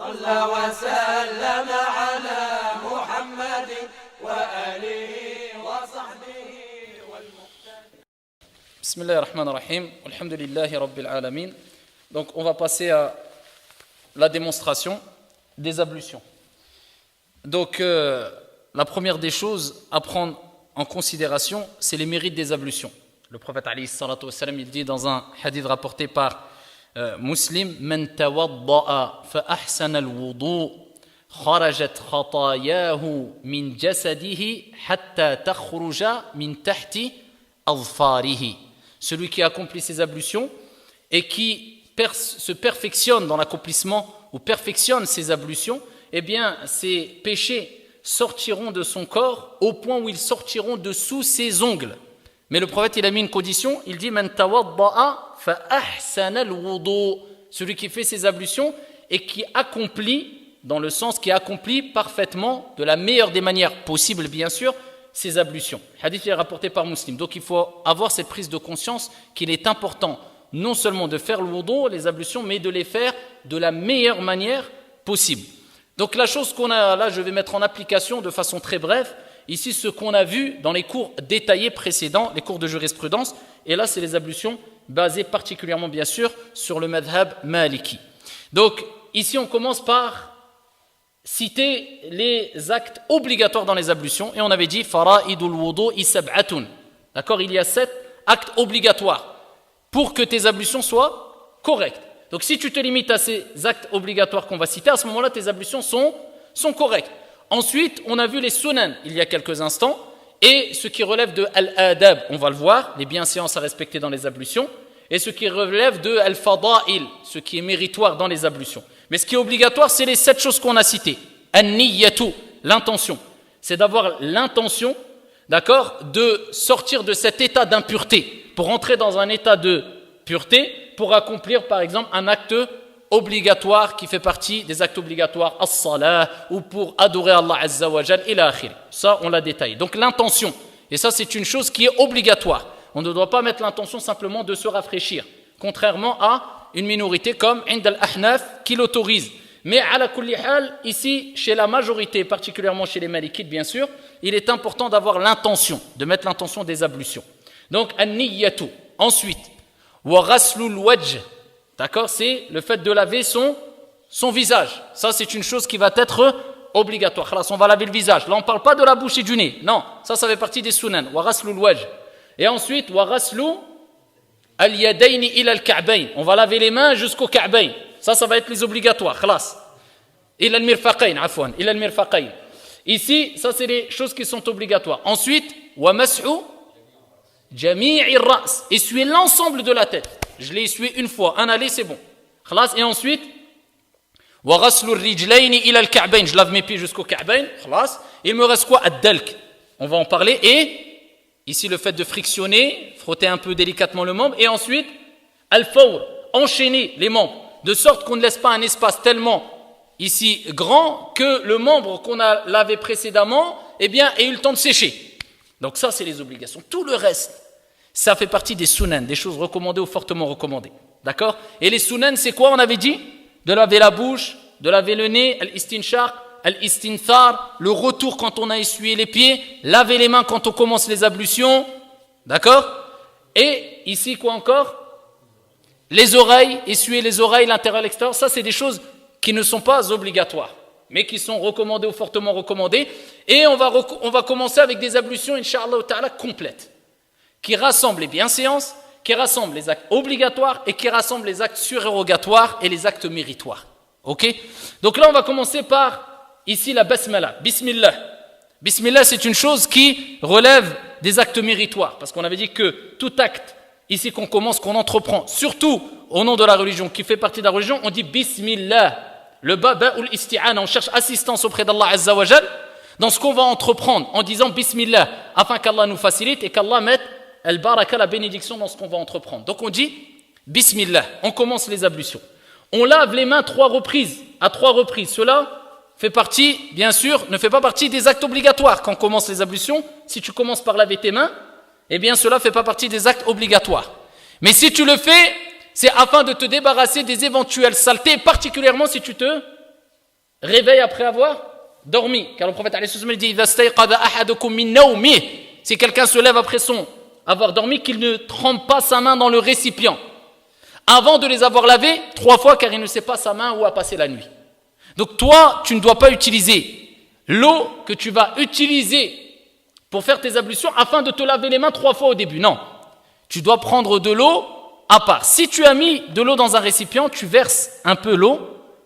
صلى وسلم على محمد وآله وصحبه والمقتدى. Bismillah ar-Rahman ar-Rahim. Alhamdulillahi Rabbil Alamin. Donc on va passer à la démonstration des ablutions. Donc la première des choses à prendre en considération, c'est les mérites des ablutions. Le prophète alayhi salatu wassalam, il dit dans un hadith rapporté par Muslim, Man tawadda'a fa ahsana al-wudu' kharajat khatayahu min jasadihi hatta takhruja min tahti adfarihi. Celui qui accomplit ses ablutions et qui se perfectionne dans l'accomplissement ou perfectionne ses ablutions, eh bien ses péchés sortiront de son corps au point où ils sortiront de sous ses ongles. Mais le prophète, il a mis une condition, il dit Man tawadda'a fa ahsana al-wudu', celui qui fait ses ablutions et qui accomplit, dans le sens qui accomplit parfaitement, de la meilleure des manières possibles bien sûr, ses ablutions. Le hadith est rapporté par Muslim. Donc il faut avoir cette prise de conscience qu'il est important non seulement de faire le wudu, les ablutions, mais de les faire de la meilleure manière possible. Donc la chose qu'on a là, je vais mettre en application de façon très brève, ici ce qu'on a vu dans les cours détaillés précédents, les cours de jurisprudence, et là c'est les ablutions basées particulièrement bien sûr sur le madhab maliki. Donc ici on commence par citer les actes obligatoires dans les ablutions, et on avait dit fara'idul wudu'i sab'atun. D'accord, il y a 7 actes obligatoires pour que tes ablutions soient correctes. Donc si tu te limites à ces actes obligatoires qu'on va citer, à ce moment-là tes ablutions sont correctes. Ensuite, on a vu les sunan il y a quelques instants, et ce qui relève de al-adab, on va le voir, les bienséances à respecter dans les ablutions, et ce qui relève de al-fada'il, ce qui est méritoire dans les ablutions. Mais ce qui est obligatoire, c'est les 7 choses qu'on a citées. An-niyyatu, l'intention. C'est d'avoir l'intention, d'accord, de sortir de cet état d'impureté, pour entrer dans un état de pureté, pour accomplir par exemple un acte obligatoire qui fait partie des actes obligatoires, as-salah, ou pour adorer Allah Azza wa Jal, ila akhir. Ça, on l'a détaillé. Donc l'intention, et ça c'est une chose qui est obligatoire. On ne doit pas mettre l'intention simplement de se rafraîchir, contrairement à une minorité comme Ind al-Ahnaf qui l'autorise. Mais à la kulli hal, ici, chez la majorité, particulièrement chez les malikites bien sûr, il est important d'avoir l'intention, de mettre l'intention des ablutions. Donc, an-niyyatu. Ensuite, wa ghaslul wajh. D'accord, c'est le fait de laver son visage. Ça, c'est une chose qui va être obligatoire. Khalas, on va laver le visage. Là, on ne parle pas de la bouche et du nez. Non, ça fait partie des sunan. Wa ghaslul wajh. Et ensuite, wa ghaslu al-yadayni ila al-ka'bayn. On va laver les mains jusqu'au ka'bayn. Ça va être les obligatoires. Khalas. Ila al-mirfaqayn, afwan. Ila al-mirfaqayn. Ici, ça, c'est les choses qui sont obligatoires. Ensuite, wa mas'u jami'i ar-ra's. Essuyer l'ensemble de la tête. Je l'ai essuyé une fois, un aller, c'est bon. Khalas. Et ensuite, wa ghaslu ar-rijlayni ila al-ka'bayn. Je lave mes pieds jusqu'au ka'bayn. Khalas. Il me reste quoi? Ad-dalk. On va en parler. Et ici, le fait de frictionner, frotter un peu délicatement le membre. Et ensuite, al-fawr, enchaîner les membres, de sorte qu'on ne laisse pas un espace tellement ici grand que le membre qu'on a lavé précédemment, eh bien, ait eu le temps de sécher. Donc ça, c'est les obligations. Tout le reste, ça fait partie des sunan, des choses recommandées ou fortement recommandées. D'accord? Et les sunan, c'est quoi, on avait dit? De laver la bouche, de laver le nez, al-istinshaq, al-istinthar, le retour quand on a essuyé les pieds, laver les mains quand on commence les ablutions, d'accord? Et ici quoi encore? Les oreilles, essuyer les oreilles, l'intérieur et l'extérieur, ça c'est des choses qui ne sont pas obligatoires, mais qui sont recommandées ou fortement recommandées. Et on va commencer avec des ablutions, Inch'Allah ta'ala, complètes, qui rassemblent les bienséances, qui rassemblent les actes obligatoires et qui rassemblent les actes surérogatoires et les actes méritoires. Ok? Donc là on va commencer par ici, la basmala, bismillah. Bismillah, c'est une chose qui relève des actes méritoires. Parce qu'on avait dit que tout acte, ici qu'on commence, qu'on entreprend, surtout au nom de la religion, qui fait partie de la religion, on dit bismillah. Le ba'ul isti'ana, on cherche assistance auprès d'Allah Azza wa Jal dans ce qu'on va entreprendre en disant bismillah, afin qu'Allah nous facilite et qu'Allah mette al-baraka, la bénédiction dans ce qu'on va entreprendre. Donc on dit bismillah, on commence les ablutions. On lave les mains 3 reprises, à 3 reprises. Cela fait partie, bien sûr, ne fait pas partie des actes obligatoires quand on commence les ablutions. Si tu commences par laver tes mains, eh bien cela ne fait pas partie des actes obligatoires. Mais si tu le fais, c'est afin de te débarrasser des éventuelles saletés, particulièrement si tu te réveil après avoir dormi. Car le prophète alayhi salam dit « Idha stayqadha ahadukum min nawmih » si quelqu'un se lève après avoir dormi, qu'il ne trempe pas sa main dans le récipient avant de les avoir lavés 3 fois, car il ne sait pas sa main où a passé la nuit. Donc toi, tu ne dois pas utiliser l'eau que tu vas utiliser pour faire tes ablutions afin de te laver les mains 3 fois au début. Non, tu dois prendre de l'eau à part. Si tu as mis de l'eau dans un récipient, tu verses un peu l'eau,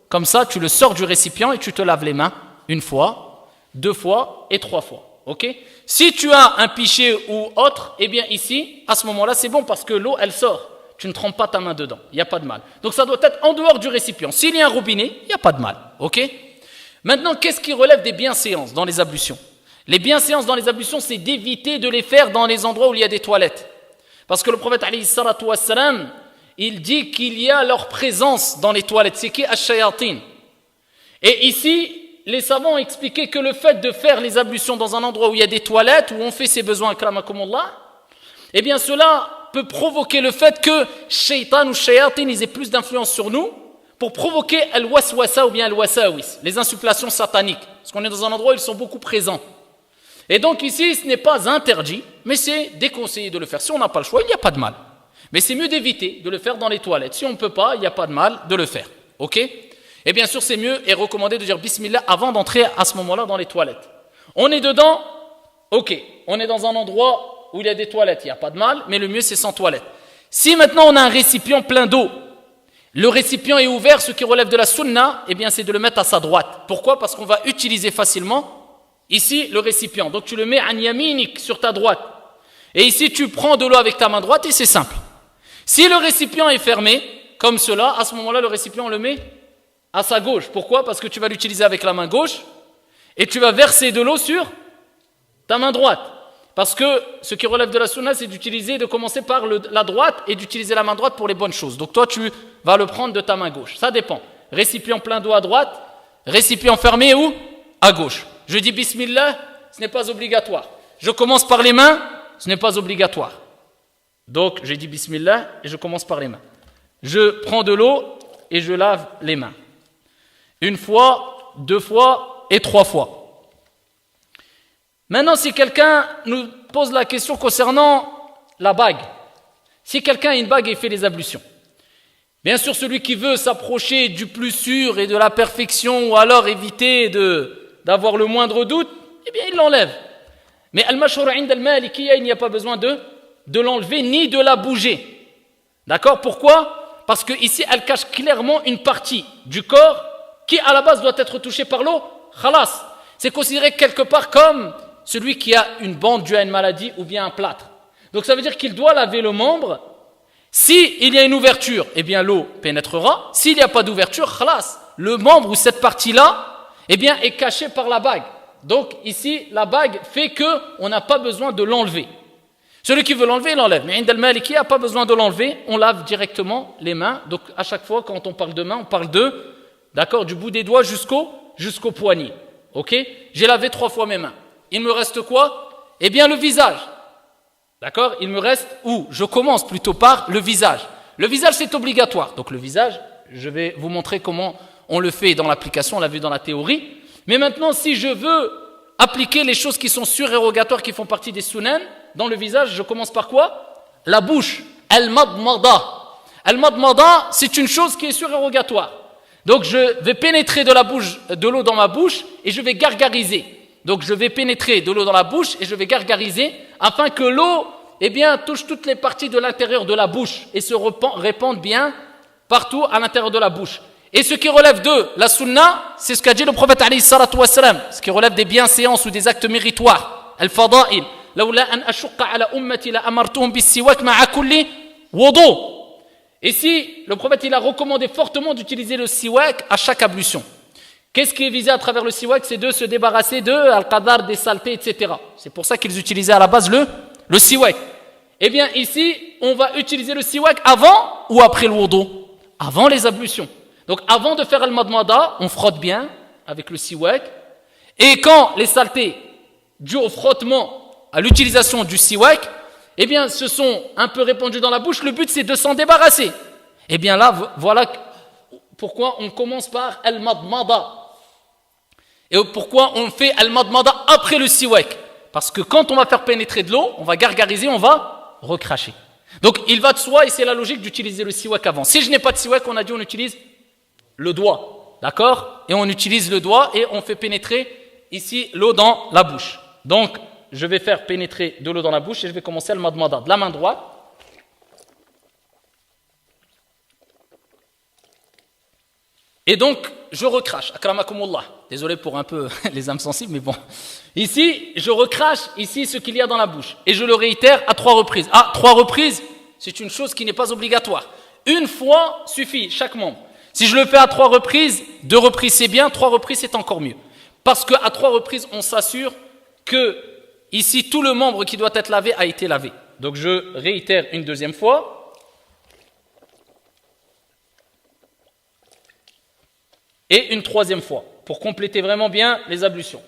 comme ça tu le sors du récipient et tu te laves les mains 1 fois, 2 fois et 3 fois. Ok? Si tu as un pichet ou autre, eh bien ici, à ce moment-là, c'est bon parce que l'eau, elle sort. Tu ne trempes pas ta main dedans, il n'y a pas de mal. Donc ça doit être en dehors du récipient. S'il y a un robinet, il n'y a pas de mal. Ok? Maintenant, qu'est-ce qui relève des bienséances dans les ablutions? Les bienséances dans les ablutions, c'est d'éviter de les faire dans les endroits où il y a des toilettes. Parce que le prophète, alayhi salatu wassalam, il dit qu'il y a leur présence dans les toilettes. C'est qui? Ash-shayatin. Et ici, les savants ont expliqué que le fait de faire les ablutions dans un endroit où il y a des toilettes, où on fait ses besoins, akramakumullah, eh bien cela peut provoquer le fait que shaitan ou shayatin, ils aient plus d'influence sur nous pour provoquer al-waswasa ou bien al-wasawis, les insufflations sataniques. Parce qu'on est dans un endroit où ils sont beaucoup présents. Et donc ici, ce n'est pas interdit, mais c'est déconseillé de le faire. Si on n'a pas le choix, il n'y a pas de mal. Mais c'est mieux d'éviter de le faire dans les toilettes. Si on ne peut pas, il n'y a pas de mal de le faire. Ok? Et bien sûr, c'est mieux et recommandé de dire Bismillah avant d'entrer à ce moment-là dans les toilettes. On est dedans, ok. On est dans un endroit où il y a des toilettes, il n'y a pas de mal, mais le mieux c'est sans toilette. Si maintenant on a un récipient plein d'eau, le récipient est ouvert, ce qui relève de la sunna, eh bien c'est de le mettre à sa droite. Pourquoi? Parce qu'on va utiliser facilement ici le récipient. Donc tu le mets an yaminik sur ta droite. Et ici tu prends de l'eau avec ta main droite et c'est simple. Si le récipient est fermé, comme cela, à ce moment-là le récipient on le met à sa gauche. Pourquoi? Parce que tu vas l'utiliser avec la main gauche et tu vas verser de l'eau sur ta main droite. Parce que ce qui relève de la sunna, c'est de commencer par la droite et d'utiliser la main droite pour les bonnes choses. Donc toi, tu vas le prendre de ta main gauche. Ça dépend. Récipient plein d'eau à droite, récipient fermé ou à gauche. Je dis Bismillah, ce n'est pas obligatoire. Je commence par les mains, ce n'est pas obligatoire. Donc, j'ai dit Bismillah et je commence par les mains. Je prends de l'eau et je lave les mains. 1 fois, 2 fois et 3 fois. Maintenant, si quelqu'un nous pose la question concernant la bague, si quelqu'un a une bague et il fait les ablutions, bien sûr, celui qui veut s'approcher du plus sûr et de la perfection ou alors éviter d'avoir le moindre doute, eh bien, il l'enlève. Mais al-mashhur 'inda al-malikiyya, il n'y a pas besoin de l'enlever ni de la bouger. D'accord? Pourquoi? Parce que ici, elle cache clairement une partie du corps qui, à la base, doit être touchée par l'eau. Khalas. C'est considéré quelque part comme celui qui a une bande due à une maladie ou bien un plâtre. Donc ça veut dire qu'il doit laver le membre. S'il y a une ouverture, eh bien l'eau pénétrera. S'il n'y a pas d'ouverture, khalas, le membre ou cette partie-là, eh bien est cachée par la bague. Donc ici, la bague fait qu'on n'a pas besoin de l'enlever. Celui qui veut l'enlever, il l'enlève. Mais Indal Maliki n'a pas besoin de l'enlever, on lave directement les mains. Donc à chaque fois, quand on parle de main, on parle d'accord, du bout des doigts jusqu'au poignet. Ok? J'ai lavé 3 fois mes mains. Il me reste quoi? Eh bien le visage. D'accord? Il me reste où? Je commence plutôt par le visage. Le visage, c'est obligatoire. Donc le visage, je vais vous montrer comment on le fait dans l'application, on l'a vu dans la théorie. Mais maintenant, si je veux appliquer les choses qui sont surérogatoires, qui font partie des sunan, dans le visage, je commence par quoi? La bouche. Al-madmada. Al-madmada, c'est une chose qui est surérogatoire. Donc je vais pénétrer de l'eau dans ma bouche et je vais gargariser. Donc je vais pénétrer de l'eau dans la bouche et je vais gargariser afin que l'eau touche toutes les parties de l'intérieur de la bouche et se répande bien partout à l'intérieur de la bouche. Et ce qui relève de la sunna, c'est ce qu'a dit le prophète alayhi salatu wassalam, ce qui relève des bienséances ou des actes méritoires. Al-fada'il. Lawla an ashqa ala ummati la amartuhum bis-siwak ma'a kulli wudu. Ici, le prophète il a recommandé fortement d'utiliser le siwak à chaque ablution. Qu'est-ce qui est visé à travers le siwak? C'est de se débarrasser de al-qadar, des saletés, etc. C'est pour ça qu'ils utilisaient à la base le siwak. Eh bien ici, on va utiliser le siwak avant ou après le wudu? Avant les ablutions. Donc avant de faire al-madmada, on frotte bien avec le siwak. Et quand les saletés dues au frottement, à l'utilisation du siwak, eh bien se sont un peu répandues dans la bouche, le but c'est de s'en débarrasser. Eh bien là, voilà pourquoi on commence par al-madmada. Et pourquoi on fait al-madmada après le siwak? Parce que quand on va faire pénétrer de l'eau, on va gargariser, on va recracher. Donc il va de soi, et c'est la logique d'utiliser le siwak avant. Si je n'ai pas de siwak, on a dit on utilise le doigt, d'accord? Et on utilise le doigt et on fait pénétrer ici l'eau dans la bouche. Donc je vais faire pénétrer de l'eau dans la bouche et je vais commencer al-madmada de la main droite. Et donc, je recrache, akramakumullah. Désolé pour un peu les âmes sensibles, mais bon. Ici, je recrache ici ce qu'il y a dans la bouche. Et je le réitère à 3 reprises. Ah, 3 reprises, c'est une chose qui n'est pas obligatoire. Une fois suffit, chaque membre. Si je le fais à 3 reprises, 2 reprises c'est bien, 3 reprises c'est encore mieux. Parce qu'à 3 reprises, on s'assure que ici, tout le membre qui doit être lavé a été lavé. Donc, je réitère une deuxième fois. Et une troisième fois, pour compléter vraiment bien les ablutions.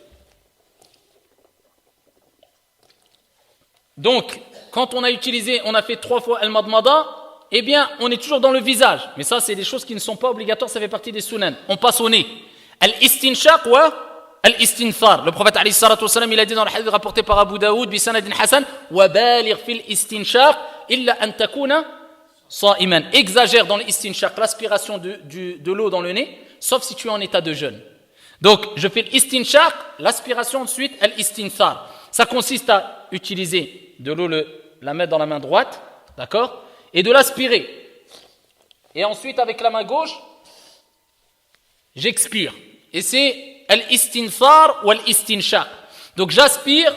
Donc, quand on a utilisé, on a fait 3 fois al-madmada, eh bien, on est toujours dans le visage. Mais ça, c'est des choses qui ne sont pas obligatoires, ça fait partie des sunan. On passe au nez. Al-istinshaq wa al-istinthar. Le prophète, alayhi salatu wassalam, il a dit dans le hadith rapporté par Abu Daoud, bi sanadin hasan, wa baligh fil istinshaq, illa an takuna sa'iman. Exagère dans l'istinshaq, l'aspiration de l'eau dans le nez, sauf si tu es en état de jeûne. Donc, je fais l'istinshaq, l'aspiration ensuite, al-istinthar. Ça consiste à utiliser de l'eau, la mettre dans la main droite, d'accord, et de l'aspirer. Et ensuite, avec la main gauche, j'expire. Et c'est al-istinthar ou al-istinshaq. Donc, j'aspire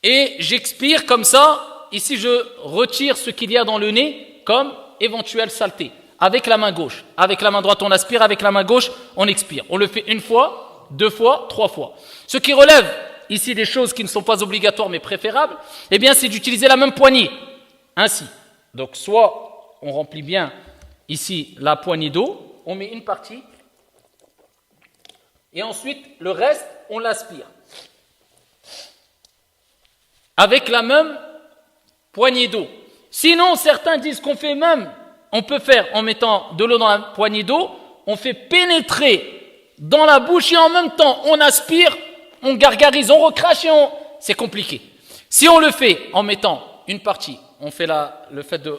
et j'expire comme ça. Ici, je retire ce qu'il y a dans le nez comme éventuelle saleté. Avec la main gauche. Avec la main droite, on aspire. Avec la main gauche, on expire. On le fait 1 fois, 2 fois, 3 fois. Ce qui relève ici des choses qui ne sont pas obligatoires mais préférables, eh bien, c'est d'utiliser la même poignée. Ainsi. Donc, soit on remplit bien ici la poignée d'eau, on met une partie, et ensuite, le reste, on l'aspire. Avec la même poignée d'eau. Sinon, certains disent qu'on fait même, on peut faire en mettant de l'eau dans la poignée d'eau, on fait pénétrer dans la bouche et en même temps, on aspire, on gargarise, on recrache et c'est compliqué. Si on le fait en mettant une partie, on fait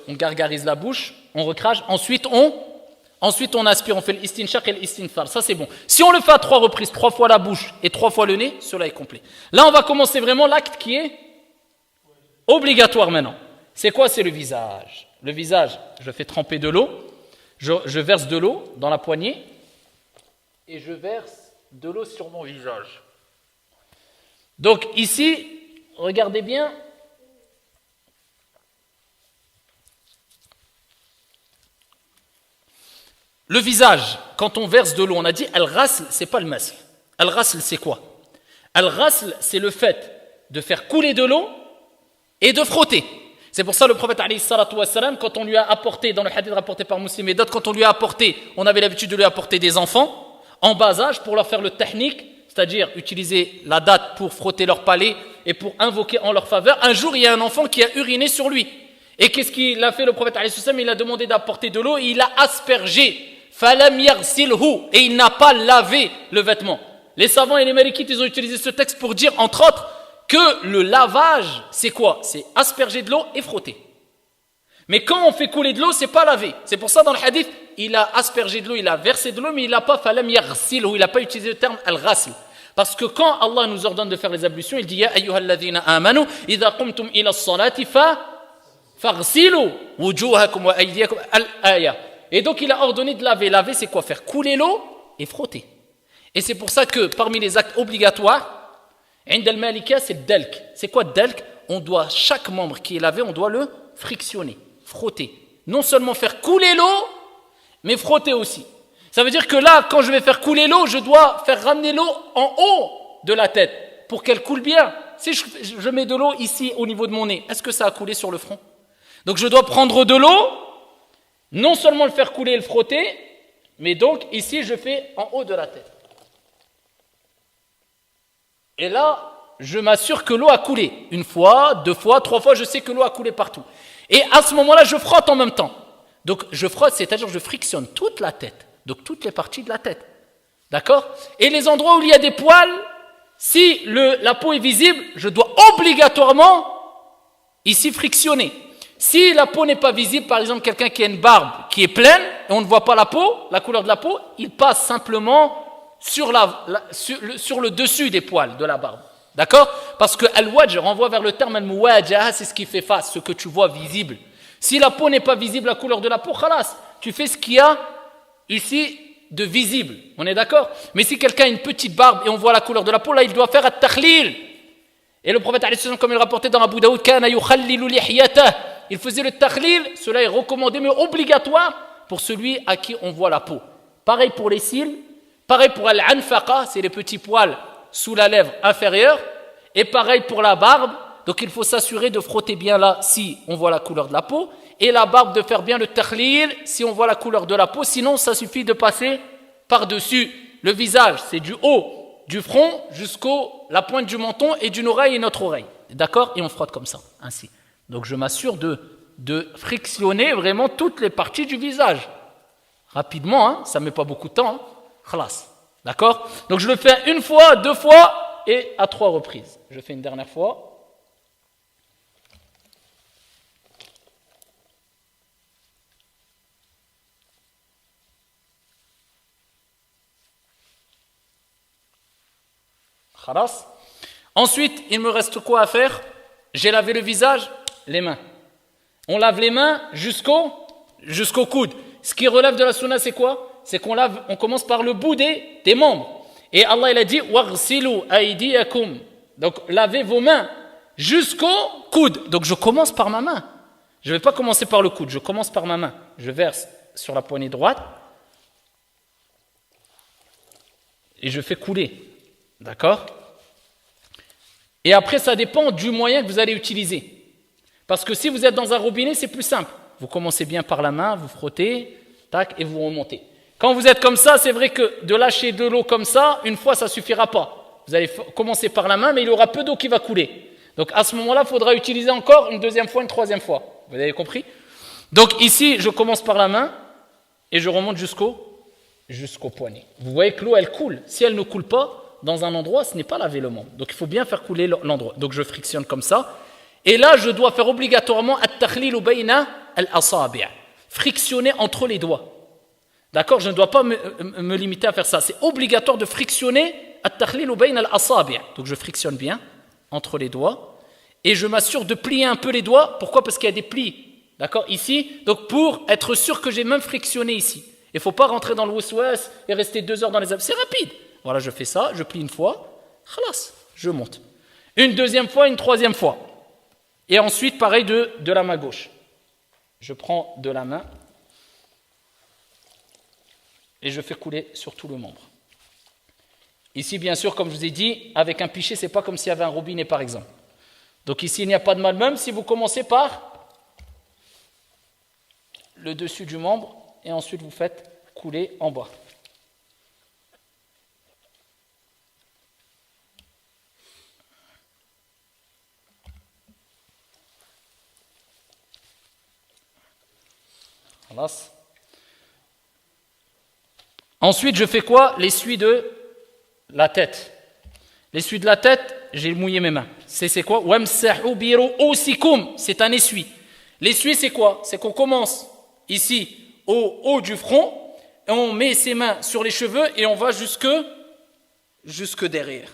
on gargarise la bouche, on recrache, ensuite on aspire, on fait l'istinshaq et l'istinthar, ça c'est bon. Si on le fait à 3 reprises, 3 fois la bouche et 3 fois le nez, cela est complet. Là, on va commencer vraiment l'acte qui est obligatoire maintenant. C'est quoi? C'est le visage. Le visage, je fais tremper de l'eau, je verse de l'eau dans la poignée et je verse de l'eau sur mon visage. Donc ici, regardez bien. Le visage, quand on verse de l'eau, on a dit al-ghasl, c'est pas le masl. Al-ghasl, c'est quoi? Al-ghasl, c'est le fait de faire couler de l'eau et de frotter. C'est pour ça le prophète alayhi salatu wassalam, quand on lui a apporté, dans le hadith rapporté par Muslim et d'autres, quand on lui a apporté, on avait l'habitude de lui apporter des enfants en bas âge pour leur faire le tahnik, c'est-à-dire utiliser la date pour frotter leur palais et pour invoquer en leur faveur. Un jour, il y a un enfant qui a uriné sur lui. Et qu'est-ce qu'il a fait le prophète alayhi salatu wassalam? Il a demandé d'apporter de l'eau et il a aspergé. Falam yaghsilhu, et il n'a pas lavé le vêtement. Les savants et les malikites, ils ont utilisé ce texte pour dire, entre autres, que le lavage, c'est quoi? C'est asperger de l'eau et frotter. Mais quand on fait couler de l'eau, c'est pas laver. C'est pour ça dans le hadith, il a aspergé de l'eau, il a versé de l'eau, mais il n'a pas falam yaghsilhu, il n'a pas utilisé le terme al-ghasl. Parce que quand Allah nous ordonne de faire les ablutions, il dit ya ayyuhalladhina amanu idha qumtum ila as-salati faghsilu wujuhakum wa aydiyakum al-aya. Et donc il a ordonné de laver. Laver, c'est quoi? Faire couler l'eau et frotter. Et c'est pour ça que parmi les actes obligatoires, Ind al-Malika, c'est dalk. C'est quoi dalk? On doit, chaque membre qui est lavé, on doit le frictionner, frotter. Non seulement faire couler l'eau, mais frotter aussi. Ça veut dire que là, quand je vais faire couler l'eau, je dois faire ramener l'eau en haut de la tête pour qu'elle coule bien. Si je mets de l'eau ici au niveau de mon nez, est-ce que ça a coulé sur le front? Donc je dois prendre de l'eau, non seulement le faire couler et le frotter, mais donc ici je fais en haut de la tête. Et là, je m'assure que l'eau a coulé. 1 fois, 2 fois, 3 fois, je sais que l'eau a coulé partout. Et à ce moment-là, je frotte en même temps. Donc je frotte, c'est-à-dire je frictionne toute la tête, donc toutes les parties de la tête. D'accord? Et les endroits où il y a des poils, si la peau est visible, je dois obligatoirement ici frictionner. Si la peau n'est pas visible, par exemple quelqu'un qui a une barbe qui est pleine et on ne voit pas la peau, la couleur de la peau, il passe simplement sur le dessus des poils de la barbe. D'accord? Parce que al-wajh renvoie vers le terme al-muwajaha, c'est ce qui fait face, ce que tu vois visible. Si la peau n'est pas visible, la couleur de la peau, khalas, tu fais ce qu'il y a ici de visible. On est d'accord? Mais si quelqu'un a une petite barbe et on voit la couleur de la peau, là il doit faire at-takhlil. Et le prophète, comme il rapportait dans Abu Daoud, kana yukhallilu lihyatah. Il faisait le takhlil, cela est recommandé mais obligatoire pour celui à qui on voit la peau. Pareil pour les cils, pareil pour al-anfaqa, c'est les petits poils sous la lèvre inférieure, et pareil pour la barbe. Donc il faut s'assurer de frotter bien là si on voit la couleur de la peau, et la barbe de faire bien le takhlil si on voit la couleur de la peau, sinon ça suffit de passer par-dessus le visage, c'est du haut du front jusqu'à la pointe du menton et d'une oreille et notre oreille. D'accord? Et on frotte comme ça, ainsi. Donc je m'assure de frictionner vraiment toutes les parties du visage. Rapidement, hein, ça ne met pas beaucoup de temps. Hein. Khalas. D'accord? Donc je le fais une fois, 2 fois et à 3 reprises. Je fais une dernière fois. Khalas. Ensuite, il me reste quoi à faire? J'ai lavé le visage, les mains. On lave les mains jusqu'au coude. Ce qui relève de la sunna, c'est quoi? C'est on commence par le bout des membres. Et Allah il a dit waghsilu aydiyakum. Donc lavez vos mains jusqu'au coude. Donc je commence par ma main. Je ne vais pas commencer par le coude, je commence par ma main. Je verse sur la poignée droite et je fais couler. D'accord? Et après, ça dépend du moyen que vous allez utiliser. Parce que si vous êtes dans un robinet, c'est plus simple. Vous commencez bien par la main, vous frottez, tac, et vous remontez. Quand vous êtes comme ça, c'est vrai que de lâcher de l'eau comme ça, une fois, ça ne suffira pas. Vous allez commencer par la main, mais il y aura peu d'eau qui va couler. Donc à ce moment-là, il faudra utiliser encore une deuxième fois, une troisième fois. Vous avez compris? Donc ici, je commence par la main et je remonte jusqu'au poignet. Vous voyez que l'eau, elle coule. Si elle ne coule pas, dans un endroit, ce n'est pas laver le membre. Donc il faut bien faire couler l'endroit. Donc je frictionne comme ça. Et là, je dois faire obligatoirement at-takhlilu bayna al-asabi'. Frictionner entre les doigts. D'accord? Je ne dois pas me limiter à faire ça. C'est obligatoire de frictionner at-takhlilu bayna al-asabi'. Donc je frictionne bien entre les doigts. Et je m'assure de plier un peu les doigts. Pourquoi? Parce qu'il y a des plis. D'accord? Ici. Donc pour être sûr que j'ai même frictionné ici. Il ne faut pas rentrer dans le waswas et rester 2 heures dans les abs. C'est rapide. Voilà, je fais ça, je plie une fois, khalas, je monte. Une deuxième fois, une troisième fois. Et ensuite, pareil de la main gauche. Je prends de la main et je fais couler sur tout le membre. Ici, bien sûr, comme je vous ai dit, avec un pichet, ce n'est pas comme s'il y avait un robinet, par exemple. Donc ici, il n'y a pas de mal, même si vous commencez par le dessus du membre et ensuite vous faites couler en bas. Ensuite, je fais quoi? L'essuie de la tête. L'essuie de la tête, j'ai mouillé mes mains. C'est quoi? Wamsahu bi ru'usikum. C'est un essuie. L'essuie, c'est quoi? C'est qu'on commence ici, au haut du front, et on met ses mains sur les cheveux et on va jusque derrière.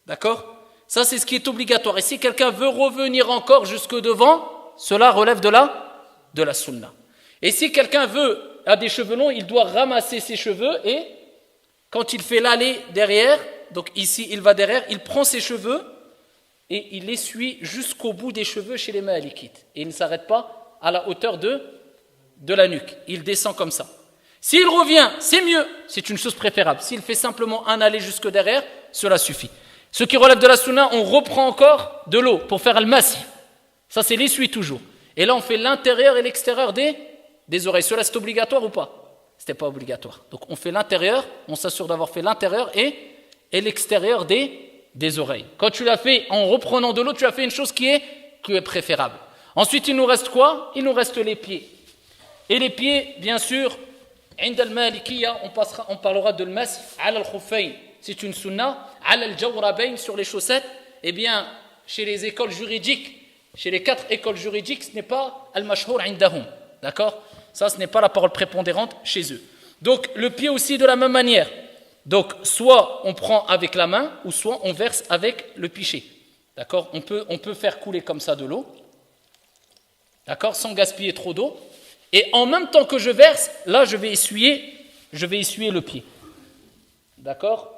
D'accord? Ça, c'est ce qui est obligatoire. Et si quelqu'un veut revenir encore jusque devant, cela relève de la sunna. Et si quelqu'un a des cheveux longs, il doit ramasser ses cheveux et quand il fait l'aller derrière, donc ici il va derrière, il prend ses cheveux et il essuie jusqu'au bout des cheveux chez les Malikites. Et il ne s'arrête pas à la hauteur de la nuque. Il descend comme ça. S'il revient, c'est mieux, c'est une chose préférable. S'il fait simplement un aller jusque derrière, cela suffit. Ce qui relève de la sunna, on reprend encore de l'eau pour faire al-masih. Ça c'est l'essuie toujours. Et là on fait l'intérieur et l'extérieur des oreilles. Cela c'est obligatoire ou pas? C'était pas obligatoire. Donc on fait l'intérieur, on s'assure d'avoir fait l'intérieur et l'extérieur des oreilles. Quand tu l'as fait en reprenant de l'eau, tu as fait une chose qui est préférable. Ensuite il nous reste quoi? Il nous reste les pieds. Et les pieds, bien sûr, عند المالكية, on parlera de l'mas على الخفين. C'est une sunna. على الجوربين, sur les chaussettes. Eh bien, chez les écoles juridiques, chez les 4 écoles juridiques, ce n'est pas al-mashhour indahum. D'accord? Ça, ce n'est pas la parole prépondérante chez eux. Donc, le pied aussi de la même manière. Donc, soit on prend avec la main, ou soit on verse avec le pichet. D'accord? On peut faire couler comme ça de l'eau. D'accord? Sans gaspiller trop d'eau. Et en même temps que je verse, là, je vais essuyer le pied. D'accord?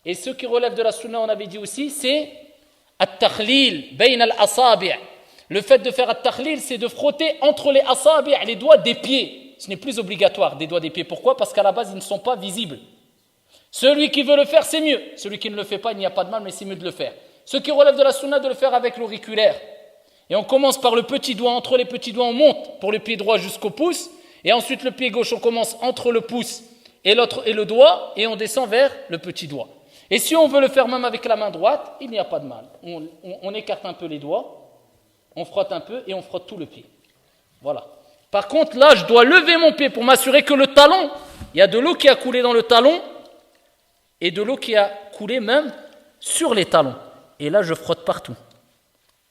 Et ce qui relève de la sunna, on avait dit aussi, c'est at-takhlil bayna al-asabi'. Le fait de faire at-takhlil, c'est de frotter entre les asabi', les doigts des pieds. Ce n'est plus obligatoire, des doigts des pieds. Pourquoi? Parce qu'à la base, ils ne sont pas visibles. Celui qui veut le faire, c'est mieux. Celui qui ne le fait pas, il n'y a pas de mal, mais c'est mieux de le faire. Ce qui relève de la sunna, de le faire avec l'auriculaire. Et on commence par le petit doigt, entre les petits doigts, on monte pour le pied droit jusqu'au pouce. Et ensuite, le pied gauche, on commence entre le pouce et le doigt, et on descend vers le petit doigt. Et si on veut le faire même avec la main droite, il n'y a pas de mal. On écarte un peu les doigts, on frotte un peu et on frotte tout le pied. Voilà. Par contre, là, je dois lever mon pied pour m'assurer que le talon, il y a de l'eau qui a coulé dans le talon et de l'eau qui a coulé même sur les talons. Et là, je frotte partout.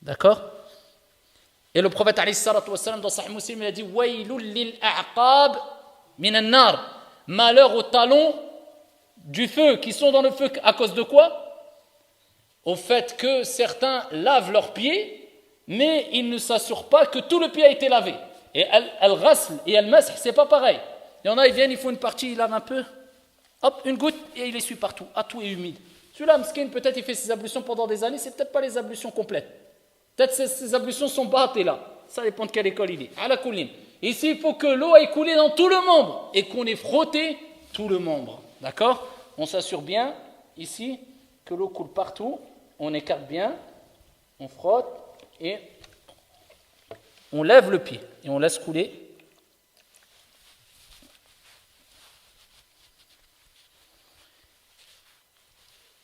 D'accord? Et le prophète alayhi salatu wassalam, dans Sahih Muslim, il a dit Waylul lil a'qab min an-nar. Malheur aux talons du feu, qui sont dans le feu à cause de quoi? Au fait que certains lavent leurs pieds, mais ils ne s'assurent pas que tout le pied a été lavé. Et al-ghasl et al-mash, c'est pas pareil. Il y en a, ils viennent, ils font une partie, ils lavent un peu, hop, une goutte, et il essuie partout. Ah, tout est humide. Celui-là, mskin, peut-être il fait ses ablutions pendant des années, c'est peut-être pas les ablutions complètes. Peut-être ces ablutions sont battées là. Ça dépend de quelle école il est. Ala kullin. Ici, il faut que l'eau ait coulé dans tout le membre et qu'on ait frotté tout le membre. D'accord? On s'assure bien, ici, que l'eau coule partout. On écarte bien, on frotte et on lève le pied et on laisse couler.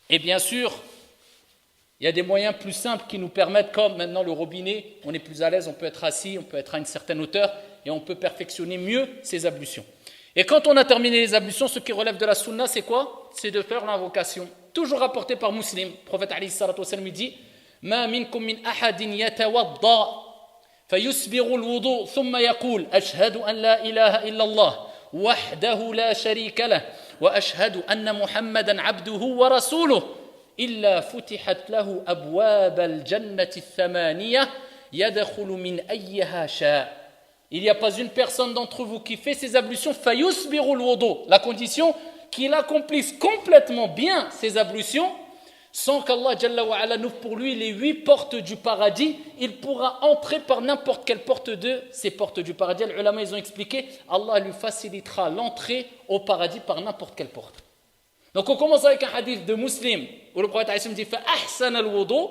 Et bien sûr, il y a des moyens plus simples qui nous permettent, comme maintenant le robinet, on est plus à l'aise, on peut être assis, on peut être à une certaine hauteur et on peut perfectionner mieux ses ablutions. Et quand on a terminé les ablutions, ce qui relève de la sunna, c'est quoi? C'est de faire l'invocation. Toujours rapporté par Muslim. Le prophète alayhi salatu wasallam dit Ma minkum min ahadin yatawadda fayusbiru al-wudu thumma yaqul ashhadu an la ilaha illa Allah wahdahu la sharika lah wa ashhadu anna Muhammadan abduhu wa rasuluh illa futihat lahu abwab al-jannati ath-thamaniyah yadkhulu min ayyiha sha'. Il n'y a pas une personne d'entre vous qui fait ses ablutions fayusbiru al-wudu, la condition qu'il accomplisse complètement bien ses ablutions sans qu'Allah Jalla wa Ala n'ouvre pour lui les 8 portes du paradis. Il pourra entrer par n'importe quelle porte de ces portes du paradis. Les ulama, ils ont expliqué, Allah lui facilitera l'entrée au paradis par n'importe quelle porte. Donc on commence avec un hadith de Muslim où le prophète dit fa ahsana al-wudu.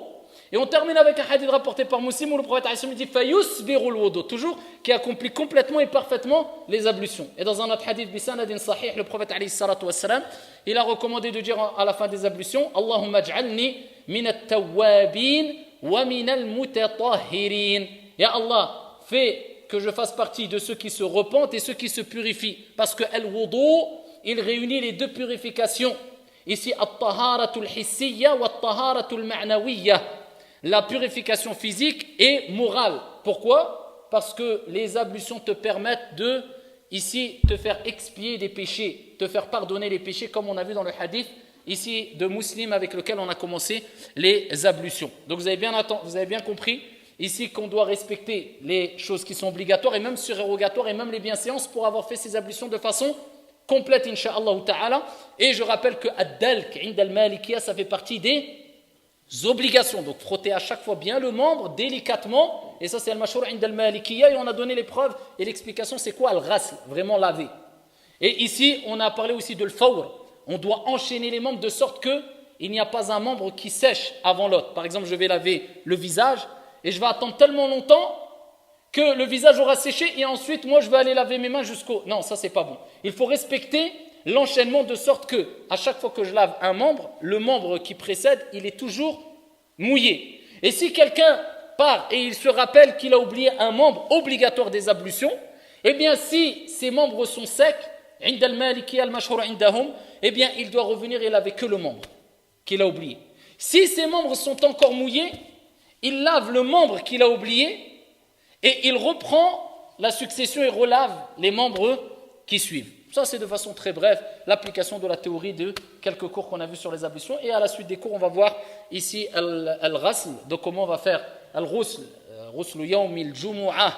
Et on termine avec un hadith rapporté par Muslim où le prophète dit fayusbiru al-wudu, toujours qui accomplit complètement et parfaitement les ablutions. Et dans un autre hadith bisanadin sahih, le prophète alayhi salatu wassalam, il a recommandé de dire à la fin des ablutions Allahumma ij'alni min at-tawwabin wa min al-mutatahhirin. Ya Allah, fais que je fasse partie de ceux qui se repentent et ceux qui se purifient, parce que al-wudu, il réunit les deux purifications. Ici at-taharatul hissiyya wa at-taharatul ma'nawiyya. La purification physique et morale. Pourquoi? Parce que les ablutions te permettent de, ici, te faire expier des péchés, te faire pardonner les péchés, comme on a vu dans le hadith, ici, de Muslim, avec lequel on a commencé les ablutions. Donc vous avez bien compris, ici, qu'on doit respecter les choses qui sont obligatoires, et même surérogatoires, et même les bienséances, pour avoir fait ces ablutions de façon complète, incha'Allah ta'ala. Et je rappelle que ad-dalk, inda al-malikiyya, ça fait partie des obligations, donc frotter à chaque fois bien le membre délicatement, et ça c'est al-mashhur inda al-malikiyya, et on a donné les preuves et l'explication, c'est quoi al-ghasl, vraiment laver. Et ici on a parlé aussi de l-fawr, on doit enchaîner les membres de sorte que il n'y a pas un membre qui sèche avant l'autre. Par exemple, je vais laver le visage et je vais attendre tellement longtemps que le visage aura séché et ensuite moi je vais aller laver mes mains jusqu'au... Non, ça c'est pas bon. Il faut respecter l'enchaînement de sorte que, à chaque fois que je lave un membre, le membre qui précède, il est toujours mouillé. Et si quelqu'un part et il se rappelle qu'il a oublié un membre obligatoire des ablutions, eh bien si ces membres sont secs, عند المالكية المشهور عندهم, eh bien, il doit revenir, il n'avait que le membre qu'il a oublié. Si ses membres sont encore mouillés, il lave le membre qu'il a oublié et il reprend la succession et relave les membres qui suivent. Ça, c'est de façon très brève l'application de la théorie de quelques cours qu'on a vus sur les ablutions. Et à la suite des cours, on va voir ici al-ghasl, donc comment on va faire al-ghusl, ghusl yawm al-jumu'ah,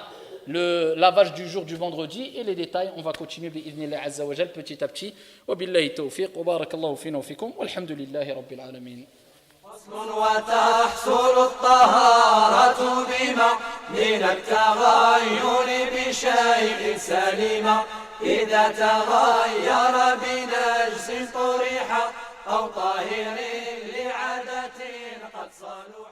le lavage du jour du vendredi, et les détails, on va continuer bi'idhnillah azza wa jal petit à petit. Wa billahi tawfiq, wa barakallahu fina wa fikum, walhamdulillahi rabbil alamin. وتحصل الطهارة بما من التغير بشيء سليما إذا تغير بنجس طرح أو طاهر لعادة قد صلح